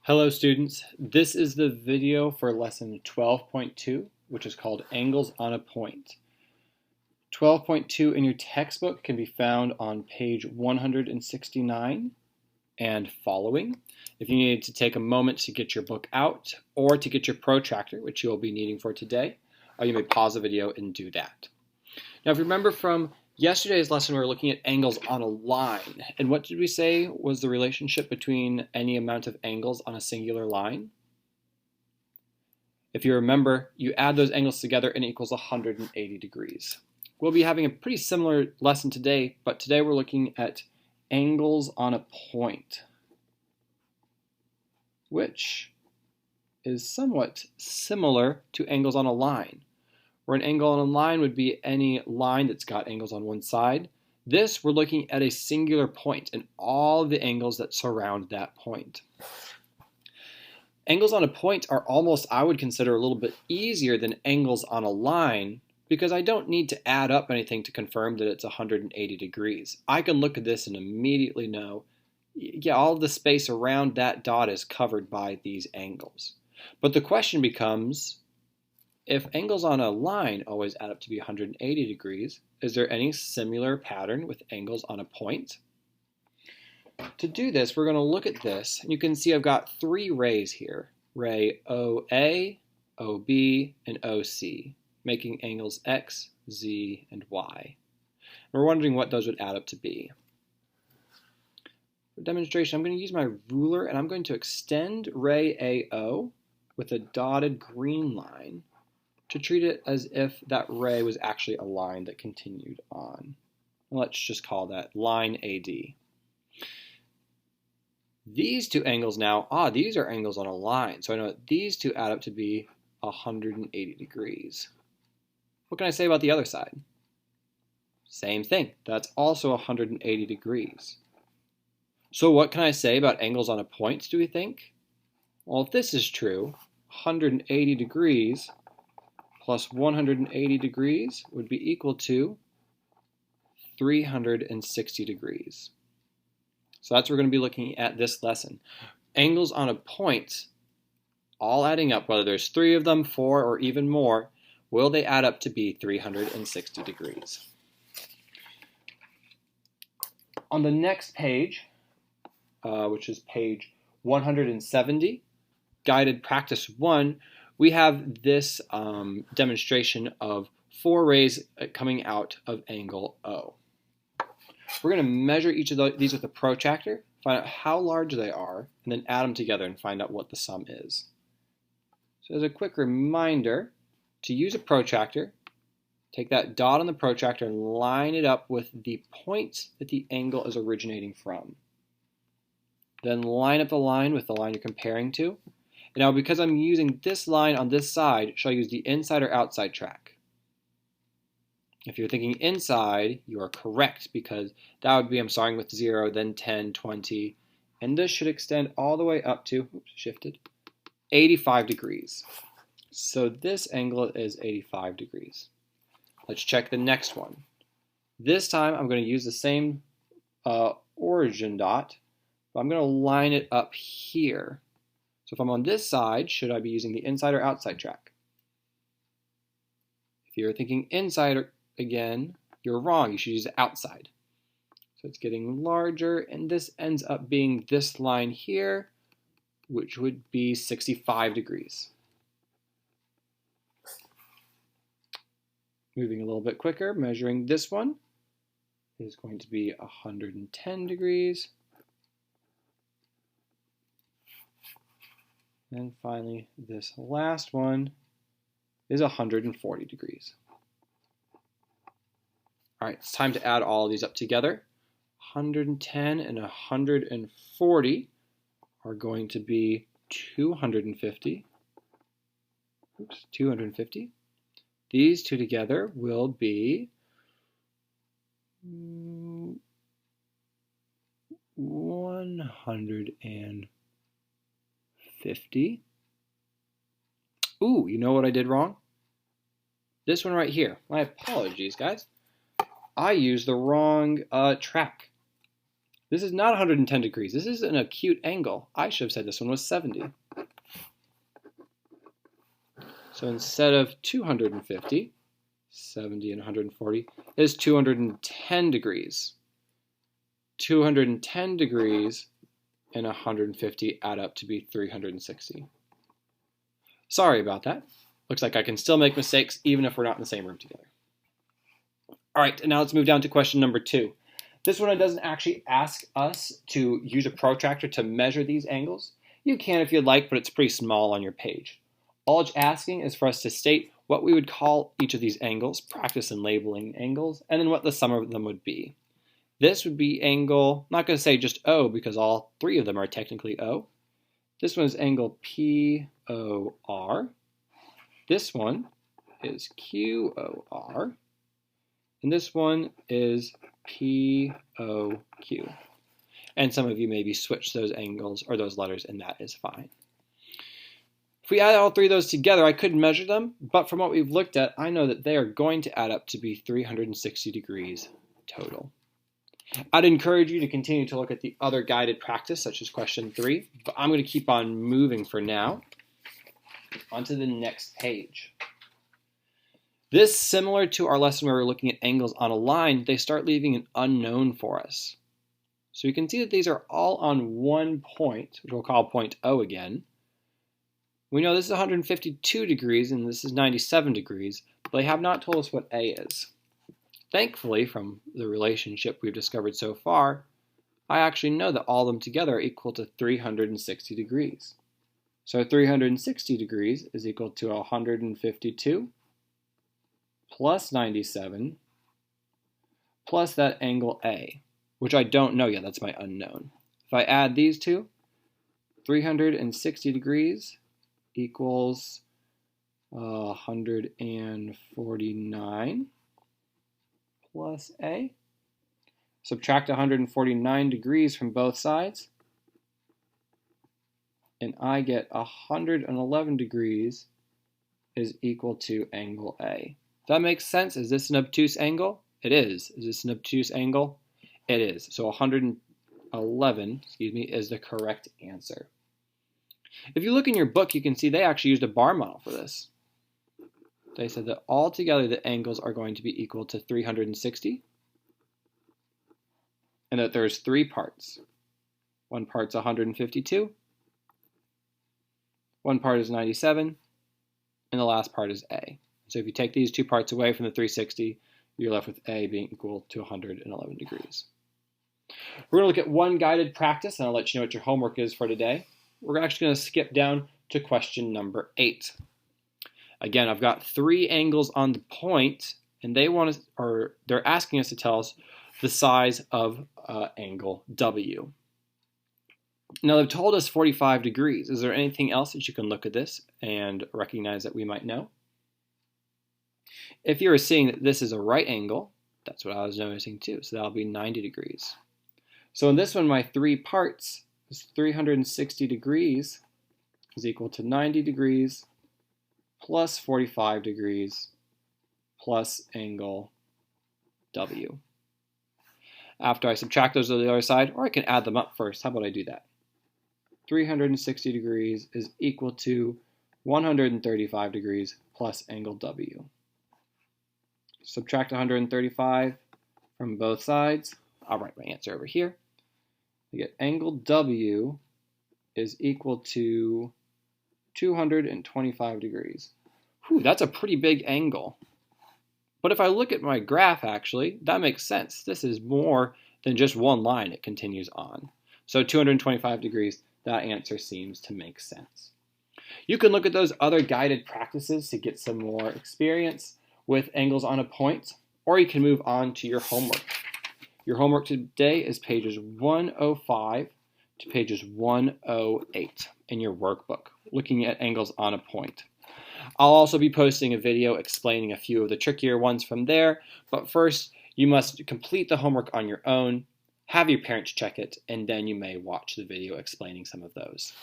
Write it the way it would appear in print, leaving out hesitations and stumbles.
Hello students, this is the video for lesson 12.2, which is called Angles on a Point. 12.2 in your textbook can be found on page 169 and following. If you need to take a moment to get your book out or to get your protractor, which you will be needing for today, you may pause the video and do that. Now if you remember from yesterday's lesson, we were looking at angles on a line. And what did we say was the relationship between any amount of angles on a singular line? If you remember, you add those angles together and it equals 180 degrees. We'll be having a pretty similar lesson today, but today we're looking at angles on a point, which is somewhat similar to angles on a line, where an angle on a line would be any line that's got angles on one side. This, we're looking at a singular point and all the angles that surround that point. Angles on a point are almost, I would consider, a little bit easier than angles on a line because I don't need to add up anything to confirm that it's 180 degrees. I can look at this and immediately know, yeah, all of the space around that dot is covered by these angles. But the question becomes, if angles on a line always add up to be 180 degrees, is there any similar pattern with angles on a point? To do this, we're going to look at this, and you can see I've got three rays here, ray OA, OB, and OC, making angles X, Z, and Y. We're wondering what those would add up to be. For demonstration, I'm going to use my ruler, and I'm going to extend ray AO with a dotted green line to treat it as if that ray was actually a line that continued on. Let's just call that line AD. These two angles now, these are angles on a line, so I know that these two add up to be 180 degrees. What can I say about the other side? Same thing, that's also 180 degrees. So what can I say about angles on a point, do we think? Well, if this is true, 180 degrees plus 180 degrees would be equal to 360 degrees. So that's what we're going to be looking at this lesson. Angles on a point, all adding up, whether there's 3 of them, 4, or even more, will they add up to be 360 degrees? On the next page, which is page 170, guided practice 1, we have this demonstration of 4 rays coming out of angle O. We're going to measure each of these with a protractor, find out how large they are, and then add them together and find out what the sum is. So as a quick reminder, to use a protractor, take that dot on the protractor and line it up with the point that the angle is originating from. Then line up the line with the line you're comparing to. Now, because I'm using this line on this side, shall I use the inside or outside track? If you're thinking inside, you are correct, because that would be, I'm starting with 0, then 10, 20, and this should extend all the way up to, 85 degrees. So this angle is 85 degrees. Let's check the next one. This time I'm going to use the same origin dot, but I'm going to line it up here. So if I'm on this side, should I be using the inside or outside track? If you're thinking inside again, you're wrong. You should use the outside. So it's getting larger, and this ends up being this line here, which would be 65 degrees. Moving a little bit quicker, measuring this one is going to be 110 degrees. And finally, this last one is 140 degrees. All right, it's time to add all of these up together. 110 and 140 are going to be 250. 250. These two together will be 150. Ooh, you know what I did wrong? This one right here. My apologies, guys. I used the wrong track. This is not 110 degrees. This is an acute angle. I should have said this one was 70. So instead of 250, 70 and 140 is 210 degrees. 210 degrees and 150 add up to be 360. Sorry about that. Looks like I can still make mistakes even if we're not in the same room together. All right, and now let's move down to question number 2. This one doesn't actually ask us to use a protractor to measure these angles. You can if you'd like, but it's pretty small on your page. All it's asking is for us to state what we would call each of these angles, practice in labeling angles, and then what the sum of them would be. This would be angle, I'm not going to say just O because all 3 of them are technically O. This one is angle POR. This one is QOR. And this one is POQ. And some of you maybe switch those angles or those letters, and that is fine. If we add all 3 of those together, I could measure them, but from what we've looked at, I know that they are going to add up to be 360 degrees total. I'd encourage you to continue to look at the other guided practice, such as question 3, but I'm going to keep on moving for now. Onto the next page. This, similar to our lesson where we're looking at angles on a line, they start leaving an unknown for us. So you can see that these are all on one point, which we'll call point O again. We know this is 152 degrees and this is 97 degrees, but they have not told us what A is. Thankfully, from the relationship we've discovered so far, I actually know that all of them together are equal to 360 degrees. So 360 degrees is equal to 152 plus 97 plus that angle A, which I don't know yet, that's my unknown. If I add these two, 360 degrees equals 149 plus A. Subtract 149 degrees from both sides, and I get 111 degrees is equal to angle A. Does that make sense? Is this an obtuse angle? It is. Is this an obtuse angle? It is. So 111, is the correct answer. If you look in your book, you can see they actually used a bar model for this. They said that altogether the angles are going to be equal to 360, and that there's 3 parts. One part's 152, one part is 97, and the last part is A. So if you take these 2 parts away from the 360, you're left with A being equal to 111 degrees. We're going to look at one guided practice, and I'll let you know what your homework is for today. We're actually going to skip down to question number 8. Again, I've got 3 angles on the point, and they're asking us to tell us the size of angle W. Now they've told us 45 degrees. Is there anything else that you can look at this and recognize that we might know? If you're seeing that this is a right angle, that's what I was noticing too, so that'll be 90 degrees. So in this one, my 3 parts is 360 degrees is equal to 90 degrees plus 45 degrees plus angle W. After I subtract those to the other side, or I can add them up first. How about I do that? 360 degrees is equal to 135 degrees plus angle W. Subtract 135 from both sides. I'll write my answer over here. I get angle W is equal to 225 degrees. Whew, that's a pretty big angle. But if I look at my graph, actually, that makes sense. This is more than just one line it continues on. So 225 degrees, that answer seems to make sense. You can look at those other guided practices to get some more experience with angles on a point, or you can move on to your homework. Your homework today is pages 105 to pages 108 in your workbook, looking at angles on a point. I'll also be posting a video explaining a few of the trickier ones from there, but first you must complete the homework on your own, have your parents check it, and then you may watch the video explaining some of those.